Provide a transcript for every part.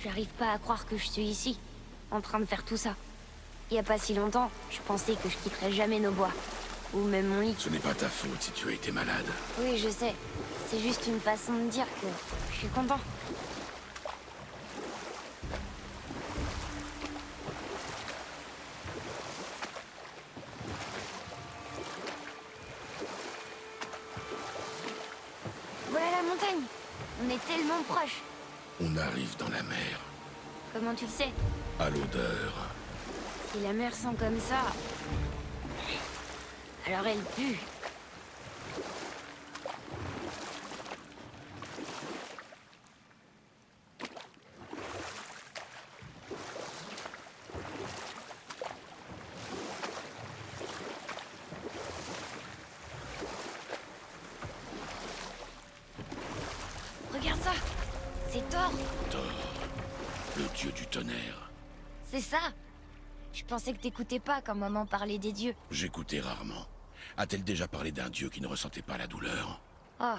J'arrive pas à croire que je suis ici, en train de faire tout ça. Il y a pas si longtemps, je pensais que je quitterais jamais nos bois. Ou même mon lit. Ce n'est pas ta faute si tu as été malade. Oui, je sais. C'est juste une façon de dire que je suis content. Voilà la montagne. On est tellement proches. On arrive dans la mer. Comment tu le sais? À l'odeur. Si la mer sent comme ça... alors elle pue. Regarde ça. C'est Thor. Thor, le dieu du tonnerre. C'est ça. Je pensais que t'écoutais pas quand maman parlait des dieux. J'écoutais rarement. A-t-elle déjà parlé d'un dieu qui ne ressentait pas la douleur? Oh.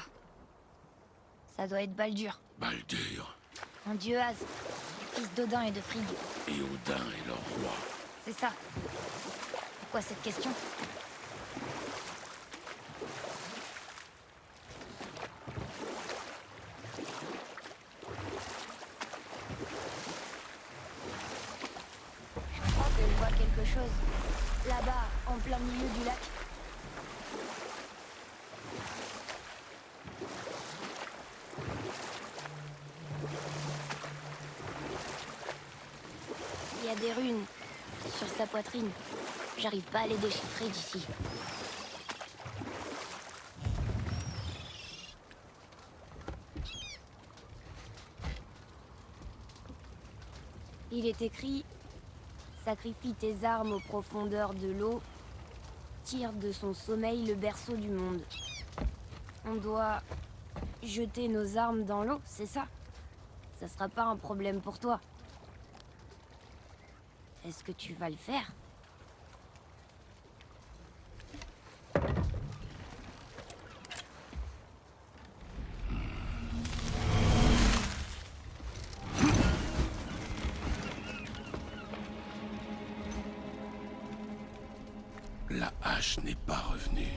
Ça doit être Baldur. Baldur. Un dieu Az. Fils d'Odin et de Frigg. Et Odin est leur roi. C'est ça. Pourquoi cette question? Je crois que je vois quelque chose. Là-bas, en plein milieu du lac. Il y a des runes sur sa poitrine. J'arrive pas à les déchiffrer d'ici. Il est écrit: sacrifie tes armes aux profondeurs de l'eau, tire de son sommeil le berceau du monde. On doit jeter nos armes dans l'eau, c'est ça? Ça sera pas un problème pour toi. Est-ce que tu vas le faire? La hache n'est pas revenue.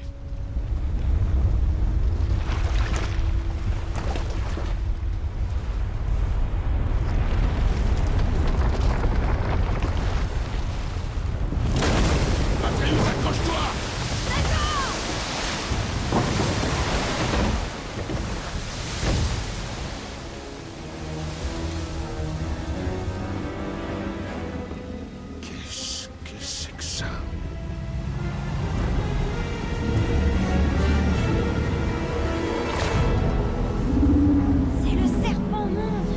Atreus, accroche-toi! Qu'est-ce que c'est que ça? C'est le serpent monde!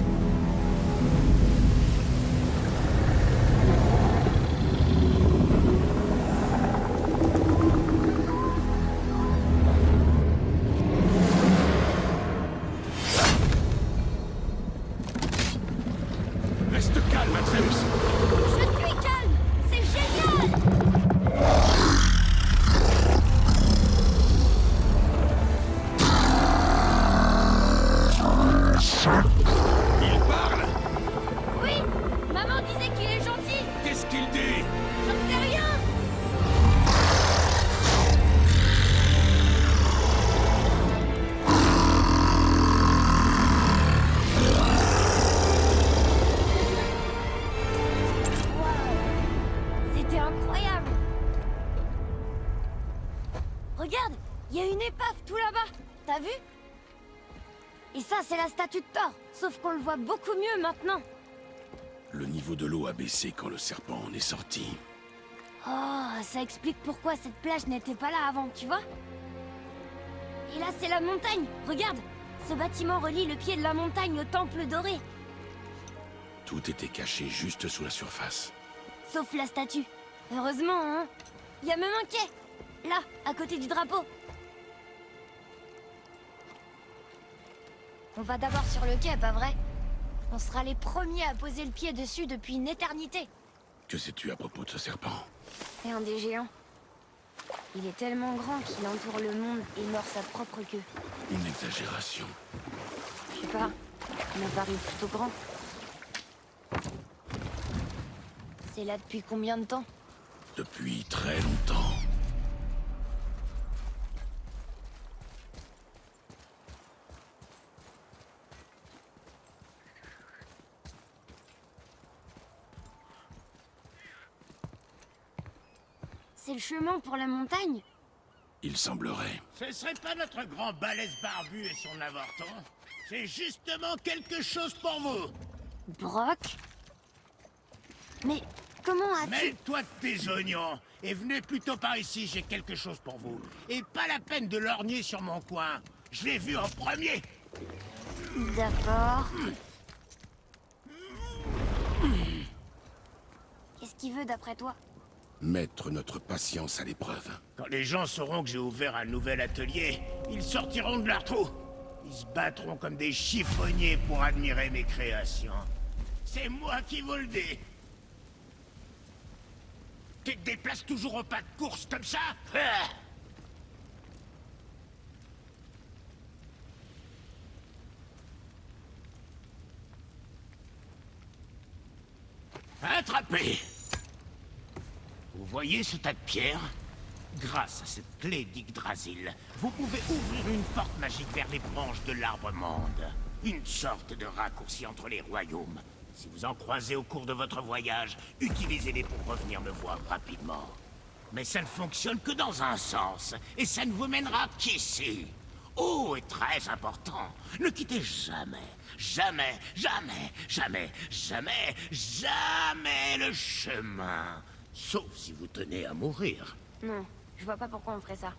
Reste calme, Atreus! Je suis calme! C'est génial! Il parle! Oui! Maman disait qu'il est gentil! Qu'est-ce qu'il dit? J'en sais rien! Waouh! C'était incroyable! Regarde! Il y a une épave tout là-bas! T'as vu? Et ça, c'est la statue de Thor! Sauf qu'on le voit beaucoup mieux maintenant! Le niveau de l'eau a baissé quand le serpent en est sorti. Oh, ça explique pourquoi cette plage n'était pas là avant, tu vois? Et là, c'est la montagne! Regarde! Ce bâtiment relie le pied de la montagne au temple doré! Tout était caché juste sous la surface. Sauf la statue. Heureusement, hein? Il y a même un quai! Là, à côté du drapeau! On va d'abord sur le quai, pas vrai? On sera les premiers à poser le pied dessus depuis une éternité! Que sais-tu à propos de ce serpent? C'est un des géants. Il est tellement grand qu'il entoure le monde et mord sa propre queue. Une exagération. Je sais pas, il m'a paru plutôt grand. C'est là depuis combien de temps? Depuis très longtemps. C'est le chemin pour la montagne? Il semblerait. Ce serait pas notre grand balèze barbu et son avorton? C'est justement quelque chose pour vous. Brock? Mais comment as-tu... Mêle-toi de tes oignons et venez plutôt par ici, j'ai quelque chose pour vous. Et pas la peine de lorgner sur mon coin. Je l'ai vu en premier. D'accord. Qu'est-ce qu'il veut d'après toi? Mettre notre patience à l'épreuve. Quand les gens sauront que j'ai ouvert un nouvel atelier, ils sortiront de leur trou. Ils se battront comme des chiffonniers pour admirer mes créations. C'est moi qui vous le dis. Tu te déplaces toujours au pas de course comme ça? Ah! Attrapé! Vous voyez ce tas de pierres? Grâce à cette clé d'Yggdrasil, vous pouvez ouvrir une porte magique vers les branches de l'arbre-monde. Une sorte de raccourci entre les royaumes. Si vous en croisez au cours de votre voyage, utilisez-les pour revenir me voir rapidement. Mais ça ne fonctionne que dans un sens, et ça ne vous mènera qu'ici. Oh, et très important, ne quittez jamais, jamais, jamais, jamais, jamais, jamais le chemin. Sauf si vous tenez à mourir. Non, je vois pas pourquoi on ferait ça.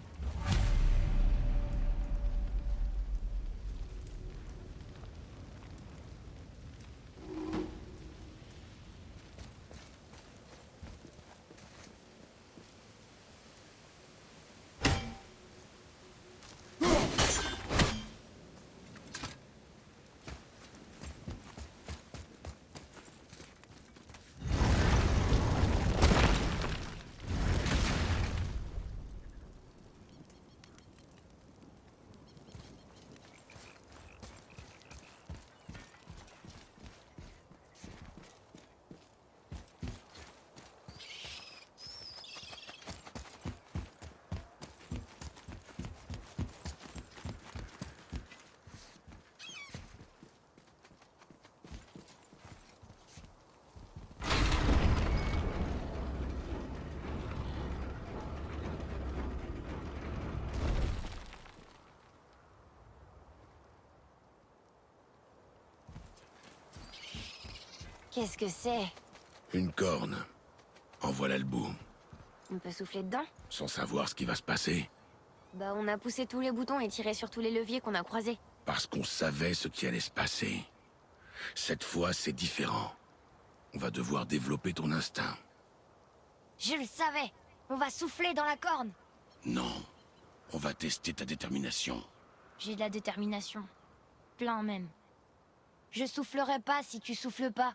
Qu'est-ce que c'est? Une corne. En voilà le bout. On peut souffler dedans? Sans savoir ce qui va se passer. Bah on a poussé tous les boutons et tiré sur tous les leviers qu'on a croisés. Parce qu'on savait ce qui allait se passer. Cette fois, c'est différent. On va devoir développer ton instinct. Je le savais! On va souffler dans la corne! Non. On va tester ta détermination. J'ai de la détermination. Plein même. Je soufflerai pas si tu souffles pas.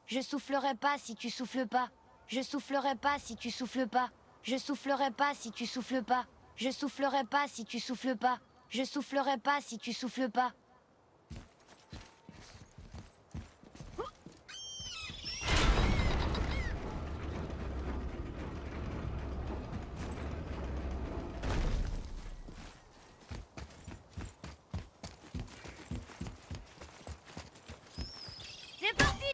Je soufflerai pas si tu souffles pas. Je soufflerai pas si tu souffles pas. Je soufflerai pas si tu souffles pas. Je soufflerai pas si tu souffles pas. Je soufflerai pas si tu souffles pas. C'est parti!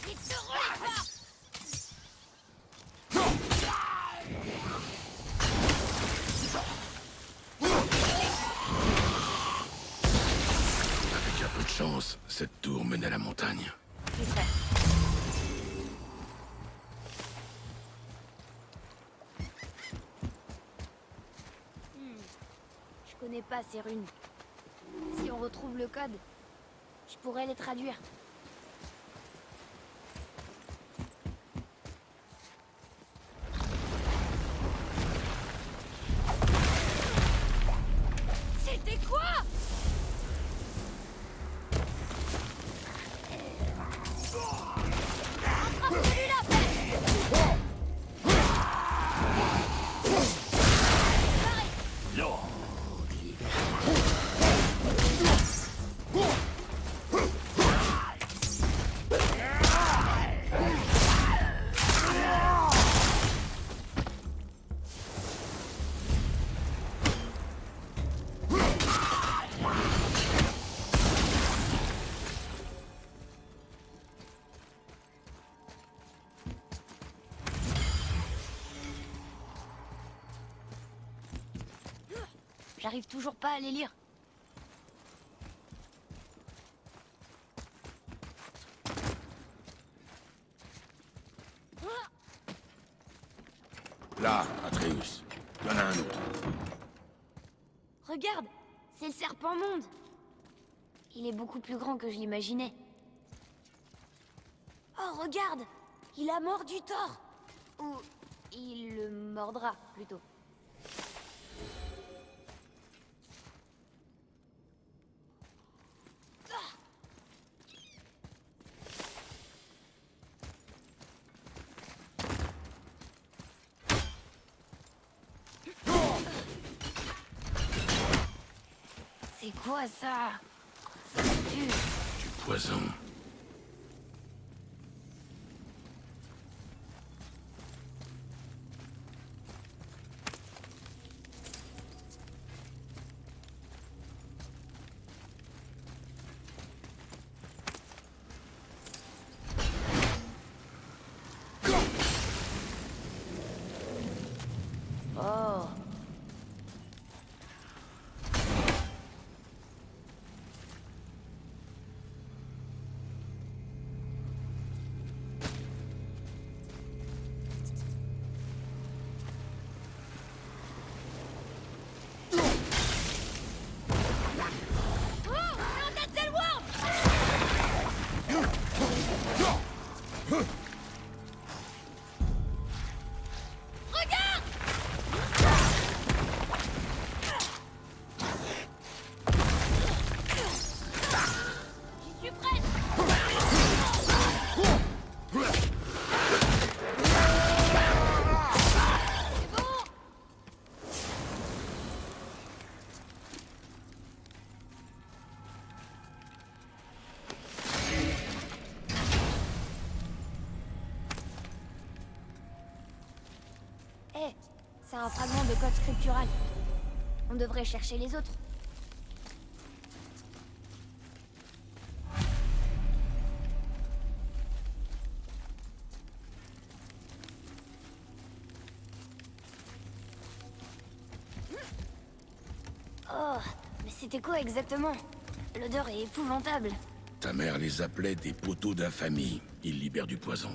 Il te relève pas! Avec un peu de chance, cette tour mène à la montagne. C'est ça. Je connais pas ces runes. Si on retrouve le code, je pourrais les traduire. C'était quoi? J'arrive toujours pas à les lire. Là, Atreus. Il y en a un autre. Regarde, c'est le serpent monde. Il est beaucoup plus grand que je l'imaginais. Oh, regarde! Il a mordu Thor! Ou il le mordra, plutôt. C'est quoi ça? Ça pue. Du poison. Oh. J'y suis prête! C'est bon! Hé, c'est un fragment de code scriptural. On devrait chercher les autres. Oh, mais c'était quoi exactement? L'odeur est épouvantable. Ta mère les appelait des poteaux d'infamie. Ils libèrent du poison.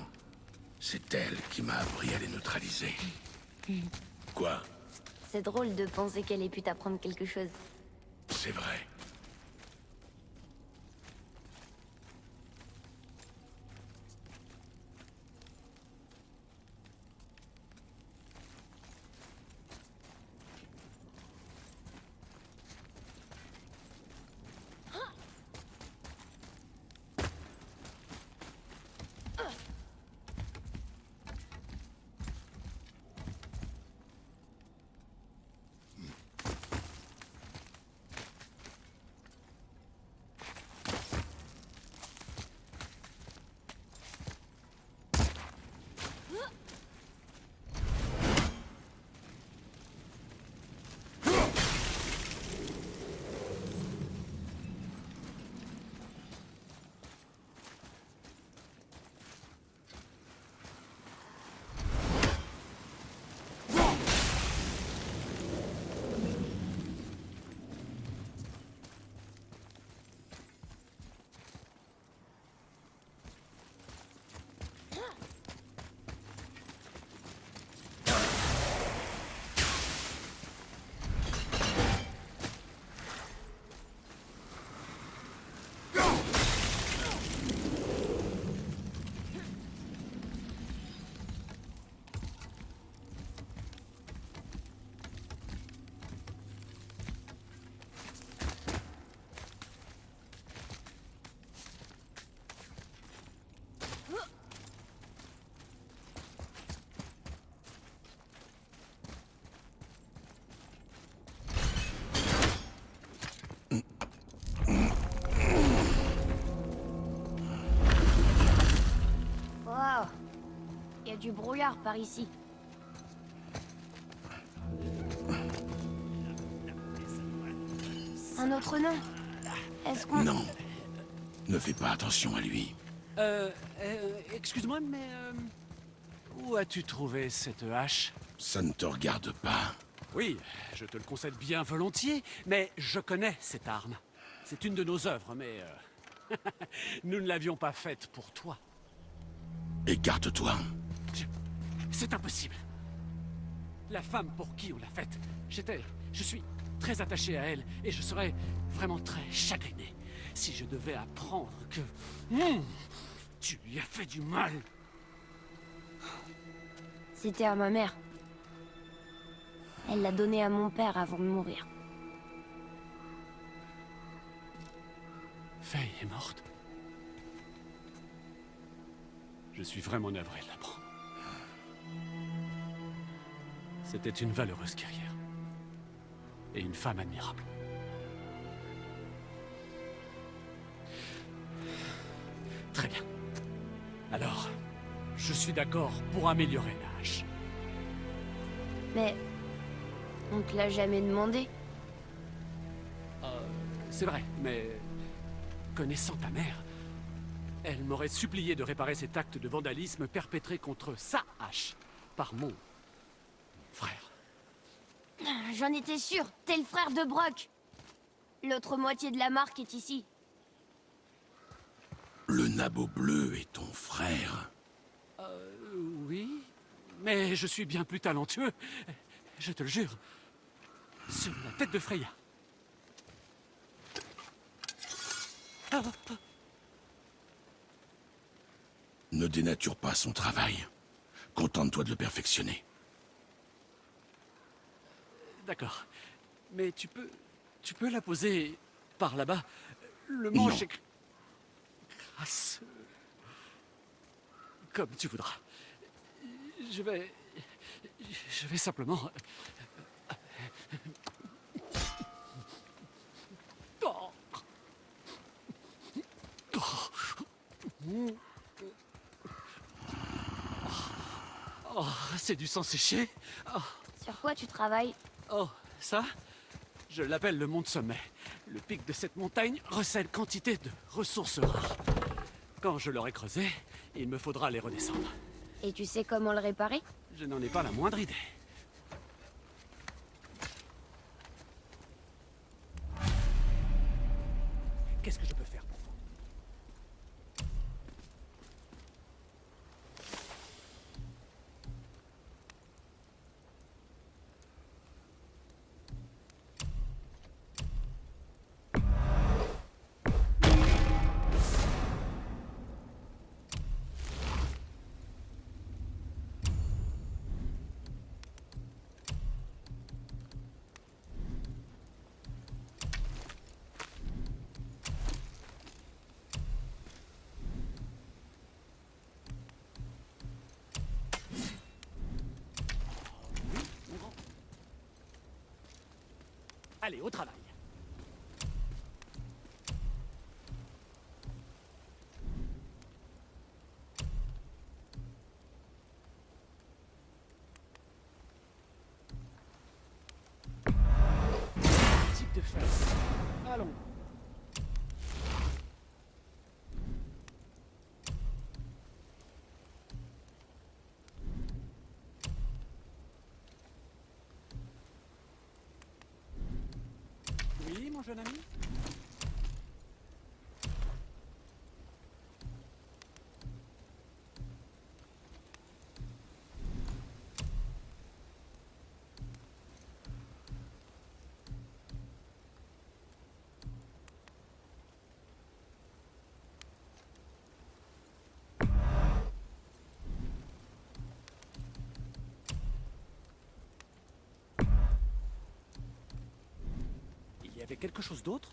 C'est elle qui m'a appris à les neutraliser. Quoi? C'est drôle de penser qu'elle ait pu t'apprendre quelque chose. C'est vrai. Waouh! Il y a du brouillard par ici. Un autre nom? Est-ce qu'on... Non. Ne fais pas attention à lui. Excuse-moi, mais où as-tu trouvé cette hache? Ça ne te regarde pas. Oui, je te le concède bien volontiers, mais je connais cette arme. C'est une de nos œuvres, mais nous ne l'avions pas faite pour toi. Écarte-toi. C'est impossible. La femme pour qui on l'a faite, je suis très attaché à elle, et je serais vraiment très chagriné si je devais apprendre que... tu lui as fait du mal. C'était à ma mère. Elle l'a donné à mon père avant de mourir. Faye est morte. Je suis vraiment navré de l'apprendre. C'était une valeureuse guerrière. Et une femme admirable. Très bien. Alors, je suis d'accord pour améliorer la hache. Mais... on te l'a jamais demandé. C'est vrai, mais... connaissant ta mère, elle m'aurait supplié de réparer cet acte de vandalisme perpétré contre sa hache par mon frère. J'en étais sûr, t'es le frère de Brock. L'autre moitié de la marque est ici. Le nabot bleu est ton frère. Oui, mais je suis bien plus talentueux, je te le jure. Sur la tête de Freya. Ne dénature pas son travail. Contente-toi de le perfectionner. D'accord. Mais tu peux la poser par là-bas. Le manche est crasse. Comme tu voudras. Je vais simplement... Oh. Oh, c'est du sang séché. Oh. Sur quoi tu travailles? Oh, ça, je l'appelle le mont de sommet. Le pic de cette montagne recèle quantité de ressources rares. Quand je l'aurai creusé, il me faudra les redescendre. Et tu sais comment le réparer? Je n'en ai pas la moindre idée. Qu'est-ce que je peux faire pour vous? Allez, au travail. Type de fesse. Allons. Oui, mon jeune ami? Il y avait quelque chose d'autre?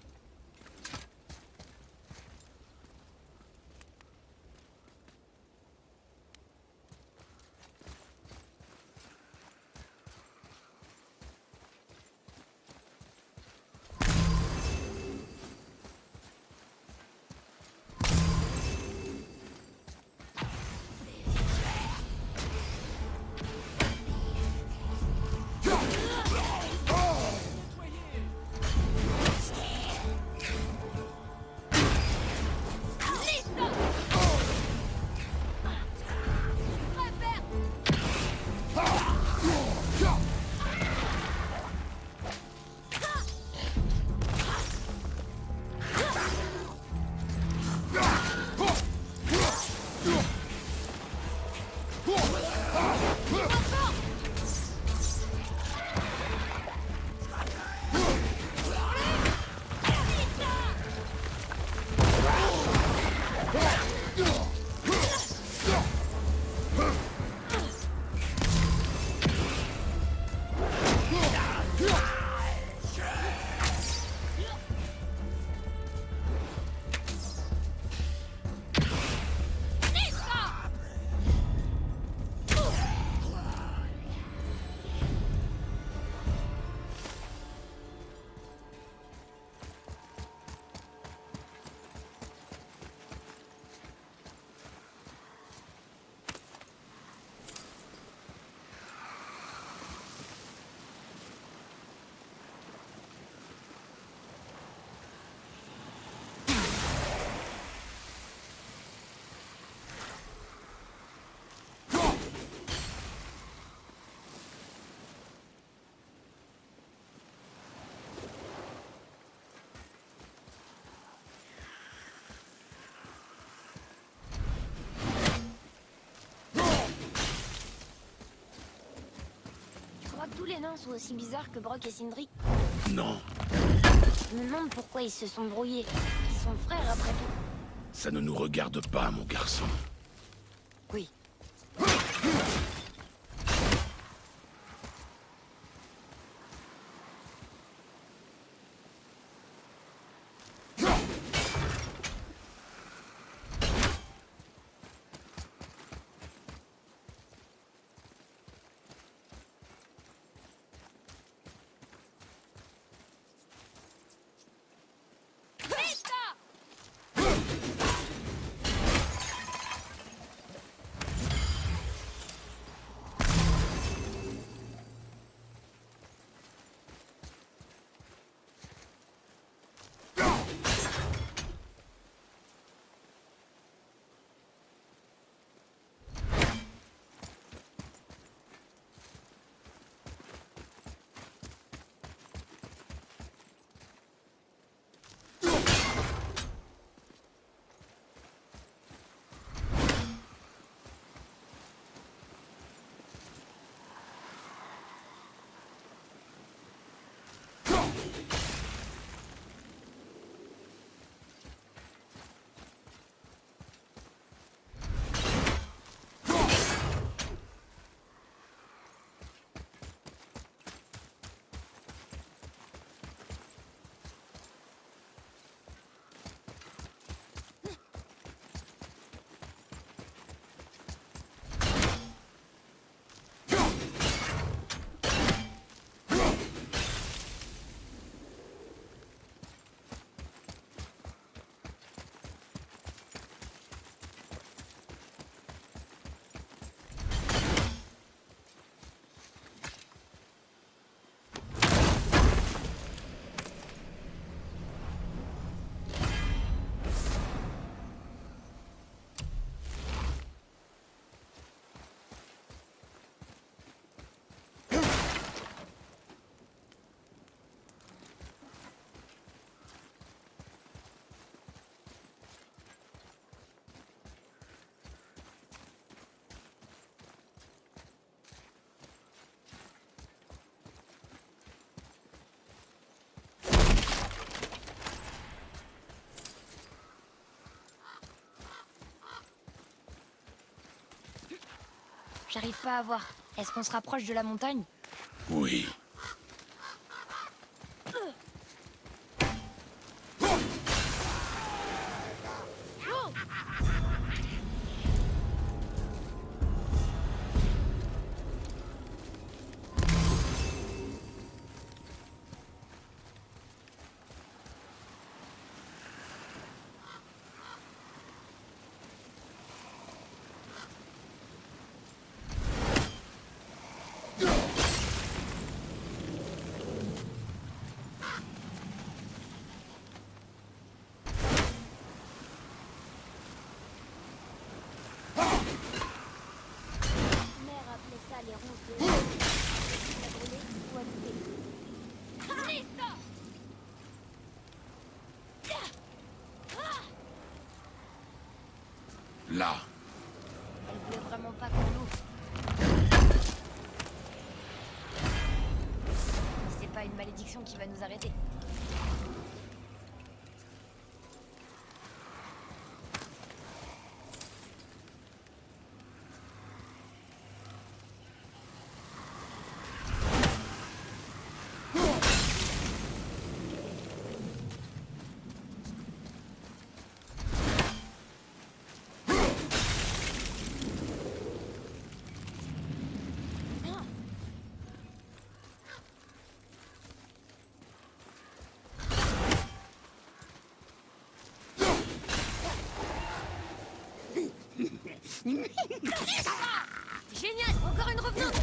tous les nains sont aussi bizarres que Brock et Sindri? Non, Je me demande pourquoi ils se sont brouillés. Ils sont frères après tout. ça ne nous regarde pas, mon garçon. Oui. J'arrive pas à voir. Est-ce qu'on se rapproche de la montagne? Oui. Mère appelait ça les ronces de... À brûler ou à goûter. Là. Elle voulait vraiment pas qu'on l'ouvre. C'est pas une malédiction qui va nous arrêter. Génial! Encore une revenante!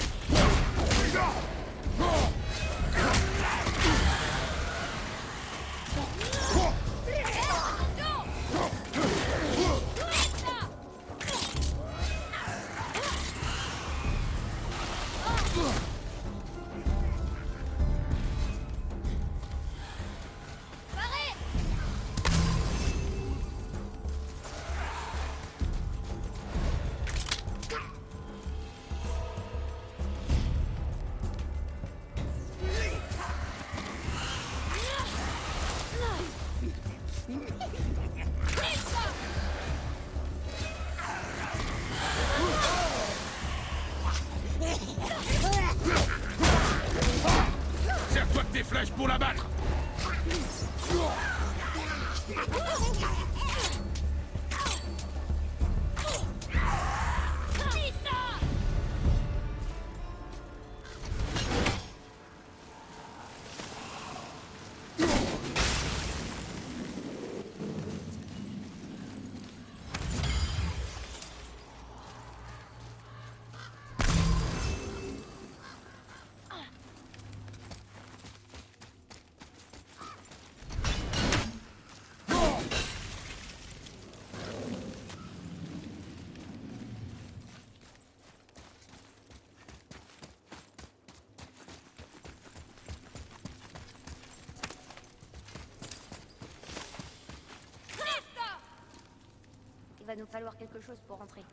va nous falloir quelque chose pour rentrer.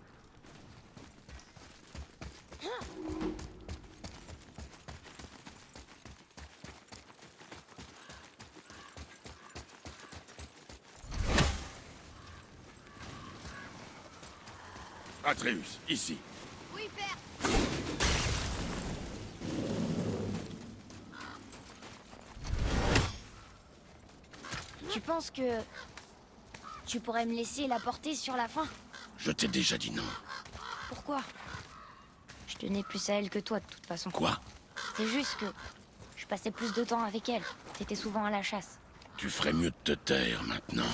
Atreus, ici. Oui, père. Tu penses que... tu pourrais me laisser la porter sur la fin? Je t'ai déjà dit non. Pourquoi? Je tenais plus à elle que toi, de toute façon. Quoi? C'est juste que... je passais plus de temps avec elle. T'étais souvent à la chasse. Tu ferais mieux de te taire maintenant.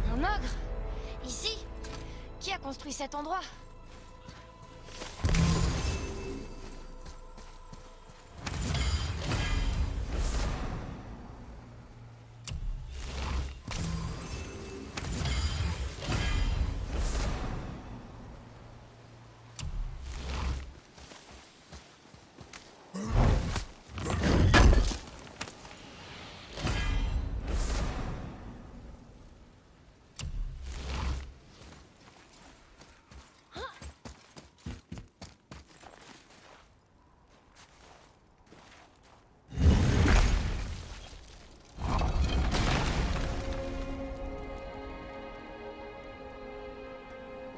Un ogre? Ici? Qui a construit cet endroit?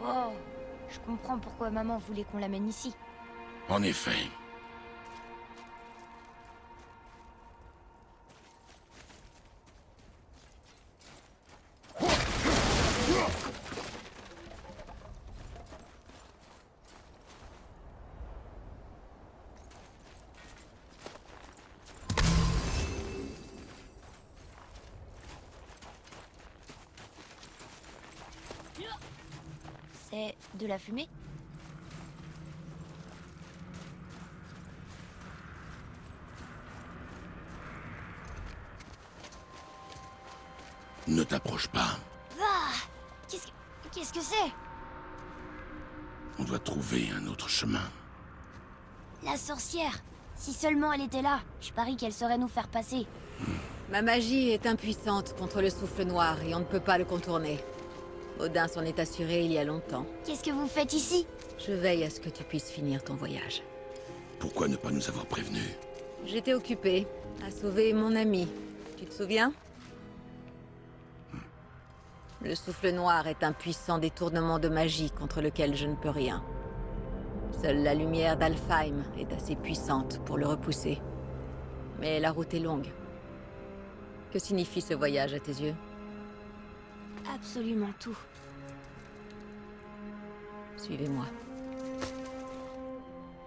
Wow, je comprends pourquoi maman voulait qu'on l'amène ici. En effet. C'est de la fumée? Ne t'approche pas. Ah! Qu'est-ce que c'est? On doit trouver un autre chemin. La sorcière! Si seulement elle était là, je parie qu'elle saurait nous faire passer. Ma magie est impuissante contre le souffle noir et on ne peut pas le contourner. Odin s'en est assuré il y a longtemps. Qu'est-ce que vous faites ici? Je veille à ce que tu puisses finir ton voyage. Pourquoi ne pas nous avoir prévenus? J'étais occupée à sauver mon ami. Tu te souviens? Le souffle noir est un puissant détournement de magie contre lequel je ne peux rien. Seule la lumière d'Alfheim est assez puissante pour le repousser. Mais la route est longue. Que signifie ce voyage à tes yeux? Absolument tout. Suivez-moi.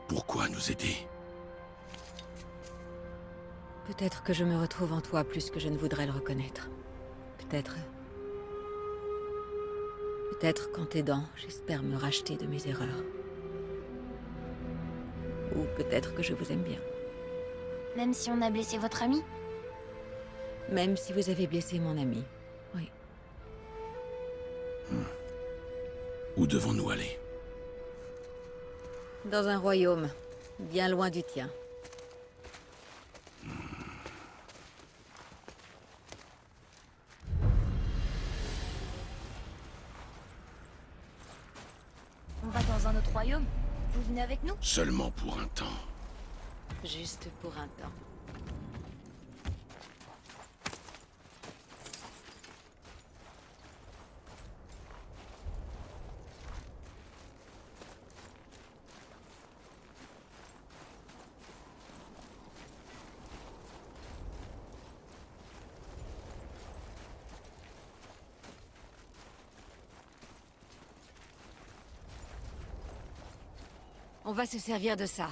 Pourquoi nous aider? Peut-être que je me retrouve en toi plus que je ne voudrais le reconnaître. Peut-être... Peut-être qu'en t'aidant, j'espère me racheter de mes erreurs. Ou peut-être que je vous aime bien. Même si on a blessé votre ami? Même si vous avez blessé mon ami. Oui. Où devons-nous aller? Dans un royaume, bien loin du tien. On va dans un autre royaume? Vous venez avec nous? Seulement pour un temps. Juste pour un temps. On va se servir de ça.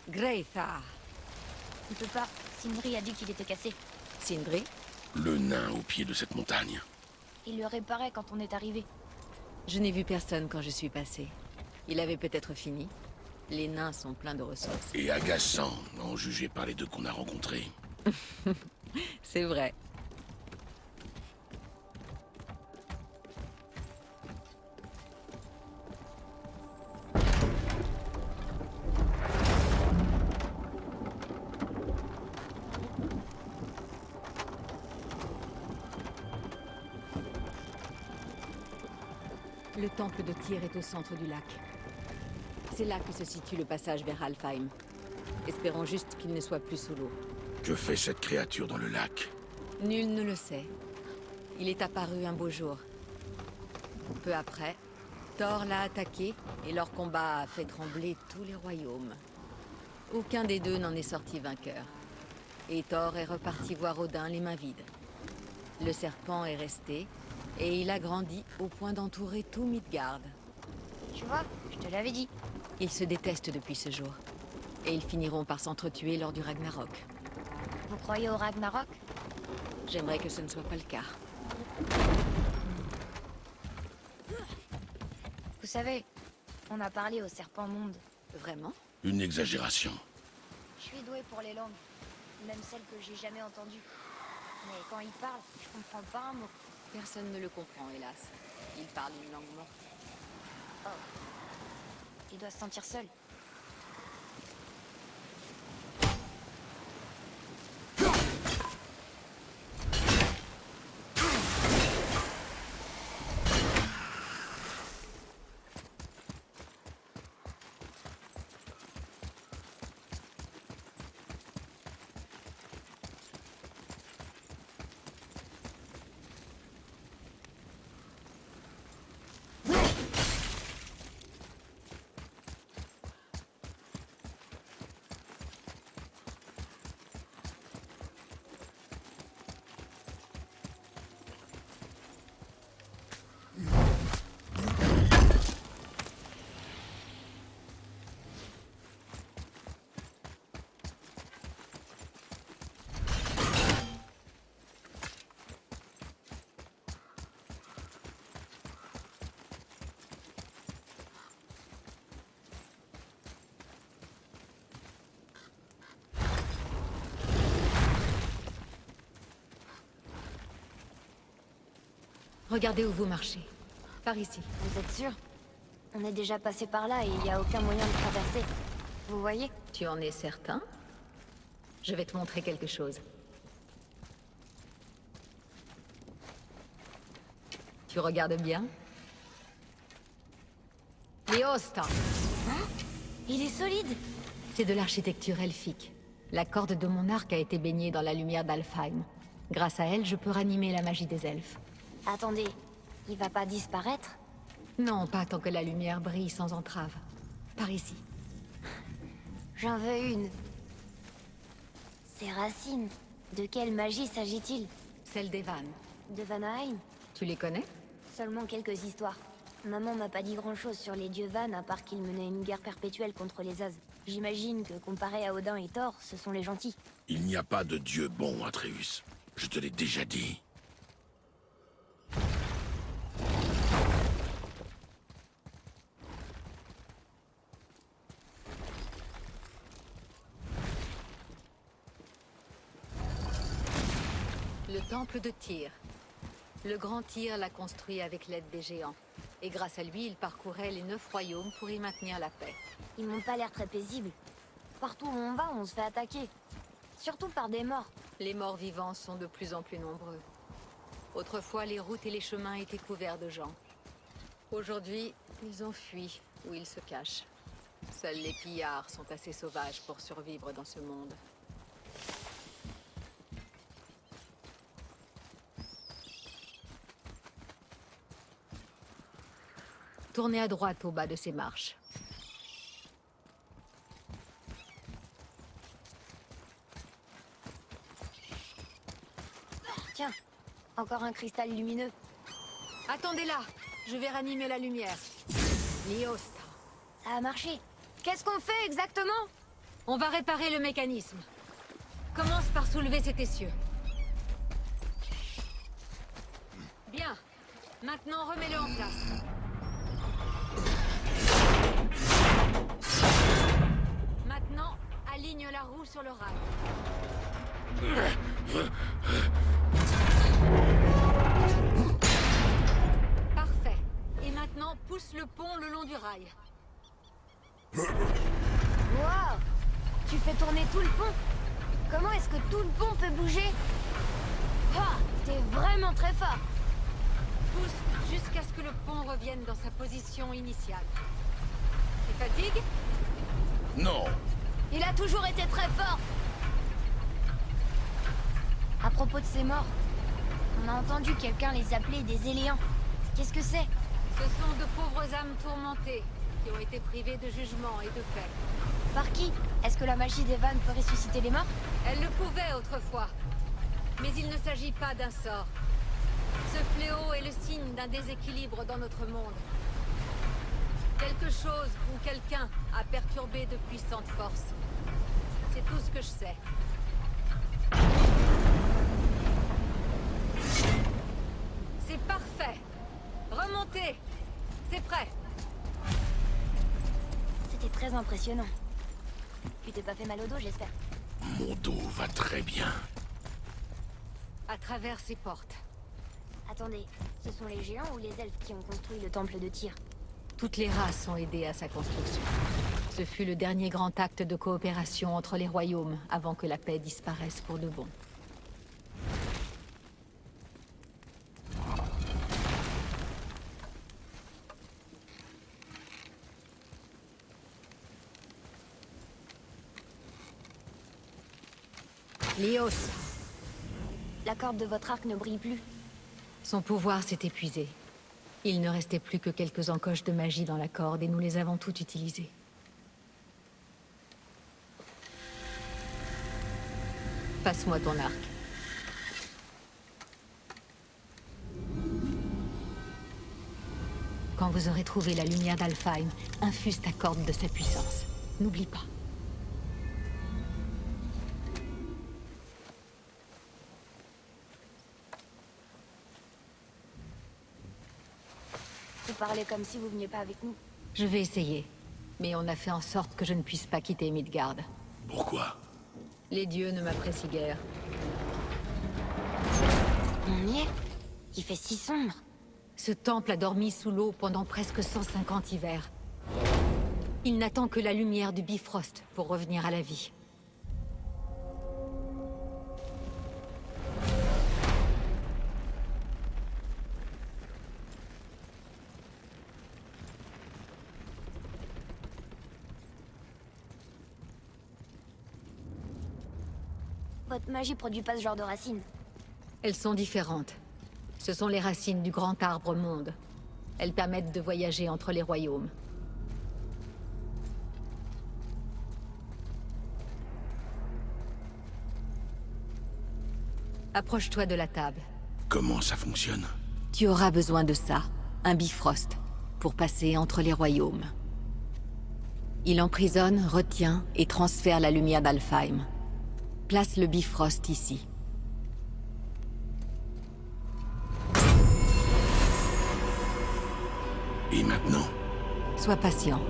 Greythar. On peut pas. Sindri a dit qu'il était cassé. Sindri? Le nain au pied de cette montagne. Il le réparait quand on est arrivé. Je n'ai vu personne quand je suis passé. Il avait peut-être fini. Les nains sont pleins de ressources. Et agaçant, en juger par les deux qu'on a rencontrés. C'est vrai. Le temple de Tyr est au centre du lac. C'est là que se situe le passage vers Alfheim. Espérons juste qu'il ne soit plus sous l'eau. Que fait cette créature dans le lac? Nul ne le sait. Il est apparu un beau jour. Peu après, Thor l'a attaqué et leur combat a fait trembler tous les royaumes. Aucun des deux n'en est sorti vainqueur. Et Thor est reparti voir Odin les mains vides. Le serpent est resté, et il a grandi au point d'entourer tout Midgard. Tu vois, je te l'avais dit. Ils se détestent depuis ce jour. Et ils finiront par s'entretuer lors du Ragnarok. Vous croyez au Ragnarok? J'aimerais que ce ne soit pas le cas. Vous savez, on a parlé au serpent monde. Vraiment? Une exagération. Je suis douée pour les langues, même celles que j'ai jamais entendues. Mais quand il parle, je comprends pas un mot. Personne ne le comprend, hélas. Il parle une langue morte. Oh. Il doit se sentir seul. Regardez où vous marchez. Par ici. Vous êtes sûr? On est déjà passé par là et il n'y a aucun moyen de traverser. Vous voyez? Tu en es certain? Je vais te montrer quelque chose. Tu regardes bien? Léosta! Il est solide! C'est de l'architecture elfique. La corde de mon arc a été baignée dans la lumière d'Alfheim. Grâce à elle, je peux ranimer la magie des elfes. Attendez, il va pas disparaître? Non, pas tant que la lumière brille sans entrave. Par ici. J'en veux une. Ces racines, de quelle magie s'agit-il? Celle des vannes. De Vanaheim? Tu les connais? Seulement quelques histoires. Maman m'a pas dit grand-chose sur les dieux Van à part qu'ils menaient une guerre perpétuelle contre les As. J'imagine que comparé à Odin et Thor, ce sont les gentils. Il n'y a pas de dieu bon, Atreus. Je te l'ai déjà dit. Le temple de Tyr. Le grand Tyr l'a construit avec l'aide des géants. Et grâce à lui, il parcourait les 9 royaumes pour y maintenir la paix. Ils m'ont pas l'air très paisibles. Partout où on va, on se fait attaquer. Surtout par des morts. Les morts vivants sont de plus en plus nombreux. Autrefois, les routes et les chemins étaient couverts de gens. Aujourd'hui, ils ont fui, où ils se cachent. Seuls les pillards sont assez sauvages pour survivre dans ce monde. Tournez à droite au bas de ces marches. Tiens, encore un cristal lumineux. Attendez là, je vais ranimer la lumière. Liosta. Ça a marché. Qu'est-ce qu'on fait exactement? On va réparer le mécanisme. Commence par soulever cet essieu. Bien. Maintenant, remets-le en place. Maintenant, aligne la roue sur le rail. Parfait. Et maintenant, pousse le pont le long du rail. Waouh! Tu fais tourner tout le pont? Comment est-ce que tout le pont peut bouger? Ah! T'es vraiment très fort! Pousse jusqu'à ce que le pont revienne dans sa position initiale. Tu fatigues? Non. Il a toujours été très fort! À propos de ces morts, on a entendu quelqu'un les appeler des Éléants. Qu'est-ce que c'est? Ce sont de pauvres âmes tourmentées qui ont été privées de jugement et de paix. Par qui? Est-ce que la magie des vannes peut ressusciter les morts? Elle le pouvait autrefois. Mais il ne s'agit pas d'un sort. Ce fléau est le signe d'un déséquilibre dans notre monde. Quelque chose ou quelqu'un a perturbé de puissantes forces. C'est tout ce que je sais. C'est parfait. Remontez. C'est prêt. C'était très impressionnant. Tu t'es pas fait mal au dos, j'espère. Mon dos va très bien. À travers ces portes. Attendez, ce sont les géants ou les elfes qui ont construit le temple de Tyr? Toutes les races ont aidé à sa construction. Ce fut le dernier grand acte de coopération entre les royaumes avant que la paix disparaisse pour de bon. Léos, La corde de votre arc ne brille plus. son pouvoir s'est épuisé. Il ne restait plus que quelques encoches de magie dans la corde et nous les avons toutes utilisées. Passe-moi ton arc. Quand vous aurez trouvé la lumière d'Alfheim, infuse ta corde de sa puissance. N'oublie pas. Vous parlez comme si vous veniez pas avec nous. Je vais essayer. Mais on a fait en sorte que je ne puisse pas quitter Midgard. Pourquoi? Les dieux ne m'apprécient guère. On y est? Il fait si sombre. Ce temple a dormi sous l'eau pendant presque 150 hivers. Il n'attend que la lumière du Bifrost pour revenir à la vie. Votre magie produit pas ce genre de racines. Elles sont différentes. Ce sont les racines du grand arbre monde. Elles permettent de voyager entre les royaumes. Approche-toi de la table. Comment ça fonctionne? Tu auras besoin de ça, un Bifrost, pour passer entre les royaumes. Il emprisonne, retient et transfère la lumière d'Alfheim. Place le Bifrost ici. Et maintenant? Sois patient.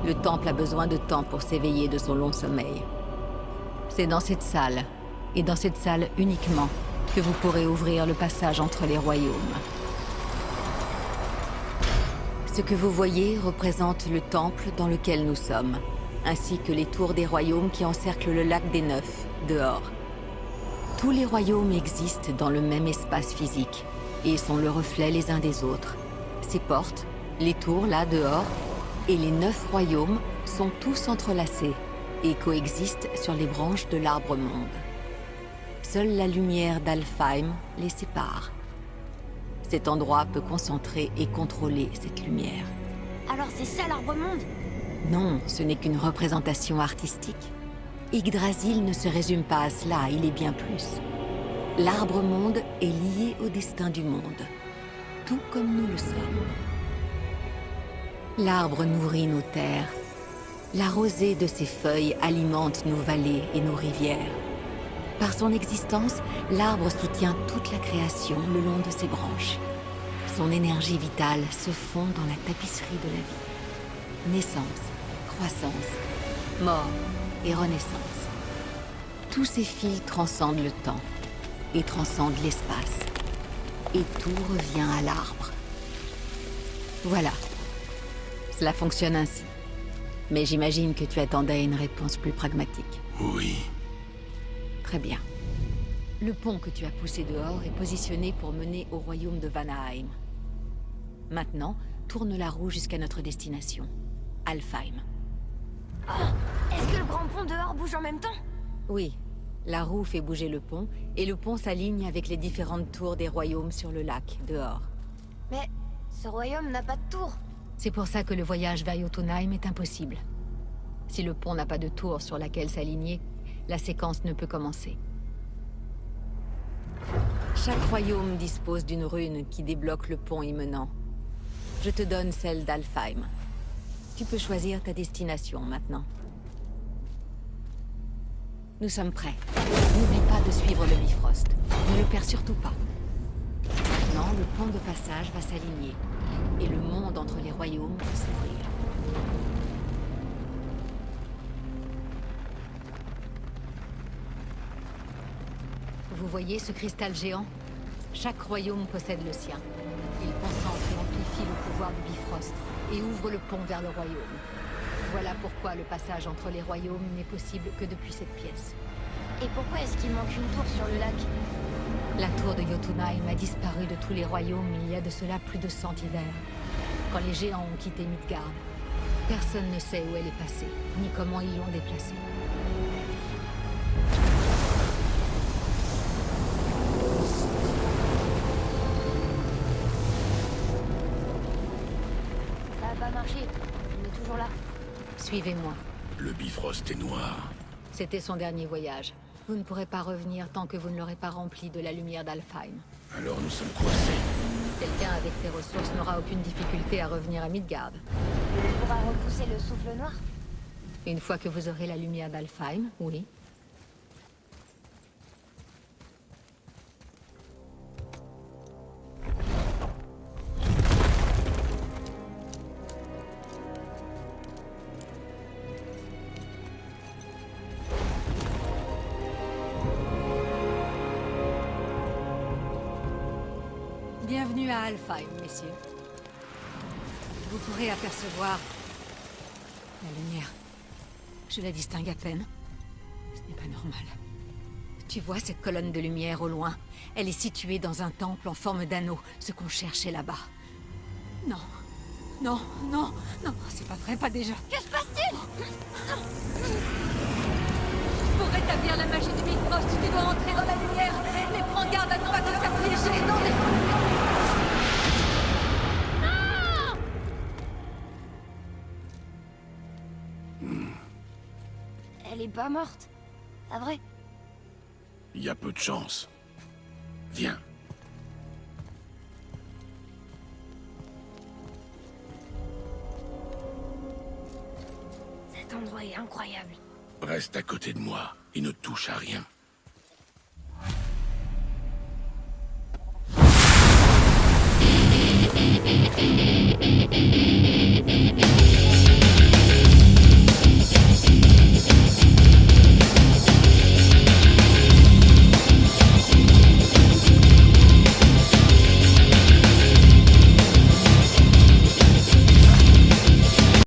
Le temple a besoin de temps pour s'éveiller de son long sommeil. C'est dans cette salle, et dans cette salle uniquement, que vous pourrez ouvrir le passage entre les royaumes. Ce que vous voyez représente le temple dans lequel nous sommes, ainsi que les tours des royaumes qui encerclent le lac des Neufs, dehors. Tous les royaumes existent dans le même espace physique, et sont le reflet les uns des autres. Ces portes, les tours là dehors, et les 9 royaumes sont tous entrelacés, et coexistent sur les branches de l'arbre monde. Seule la lumière d'Alfheim les sépare. Cet endroit peut concentrer et contrôler cette lumière. Alors c'est ça l'arbre-monde? Non, ce n'est qu'une représentation artistique. Yggdrasil ne se résume pas à cela, il est bien plus. L'arbre-monde est lié au destin du monde, tout comme nous le sommes. L'arbre nourrit nos terres. La rosée de ses feuilles alimente nos vallées et nos rivières. Par son existence, l'arbre soutient toute la création le long de ses branches. Son énergie vitale se fond dans la tapisserie de la vie. Naissance, croissance, mort et renaissance. Tous ces fils transcendent le temps et transcendent l'espace. Et tout revient à l'arbre. Voilà. Cela fonctionne ainsi. Mais j'imagine que tu attendais une réponse plus pragmatique. Oui. Très bien. Le pont que tu as poussé dehors est positionné pour mener au royaume de Vanaheim. Maintenant, tourne la roue jusqu'à notre destination, Alfheim. Est-ce que le grand pont dehors bouge en même temps? Oui, la roue fait bouger le pont, et le pont s'aligne avec les différentes tours des royaumes sur le lac, dehors. Mais ce royaume n'a pas de tour. C'est pour ça que le voyage vers Jotunheim est impossible. Si le pont n'a pas de tour sur laquelle s'aligner, la séquence ne peut commencer. Chaque royaume dispose d'une rune qui débloque le pont y menant. Je te donne celle d'Alfheim. Tu peux choisir ta destination maintenant. Nous sommes prêts. N'oublie pas de suivre le Bifrost. Ne le perds surtout pas. Maintenant, le pont de passage va s'aligner. Et le monde entre les royaumes va s'ouvrir. Vous voyez ce cristal géant? Chaque royaume possède le sien. Il concentre et amplifie le pouvoir du Bifrost et ouvre le pont vers le royaume. Voilà pourquoi le passage entre les royaumes n'est possible que depuis cette pièce. Et pourquoi est-ce qu'il manque une tour sur le lac? La tour de Jotunheim a disparu de tous les royaumes il y a de cela plus de 100 hivers, quand les géants ont quitté Midgard. Personne ne sait où elle est passée, ni comment ils l'ont déplacée. Ça a pas marché. On est toujours là. Suivez-moi. Le Bifrost est noir. C'était son dernier voyage. Vous ne pourrez pas revenir tant que vous ne l'aurez pas rempli de la lumière d'Alfheim. Alors nous sommes coincés. Quelqu'un avec tes ressources n'aura aucune difficulté à revenir à Midgard. On pourra repousser le souffle noir? Une fois que vous aurez la lumière d'Alfheim, oui. Bienvenue à Alfheim, messieurs. Vous pourrez apercevoir la lumière. Je la distingue à peine. Ce n'est pas normal. Tu vois cette colonne de lumière au loin? Elle est située dans un temple en forme d'anneau. Ce qu'on cherchait là-bas. Non. Non, non, non, c'est pas vrai, pas déjà. Que se passe-t-il? Pour rétablir la magie du Bifrost, tu dois entrer dans la lumière. Mais prends garde à ne pas te faire piéger dans les... Elle est pas morte. Pas vrai? Il y a peu de chance. Viens. Cet endroit est incroyable. Reste à côté de moi et ne touche à rien.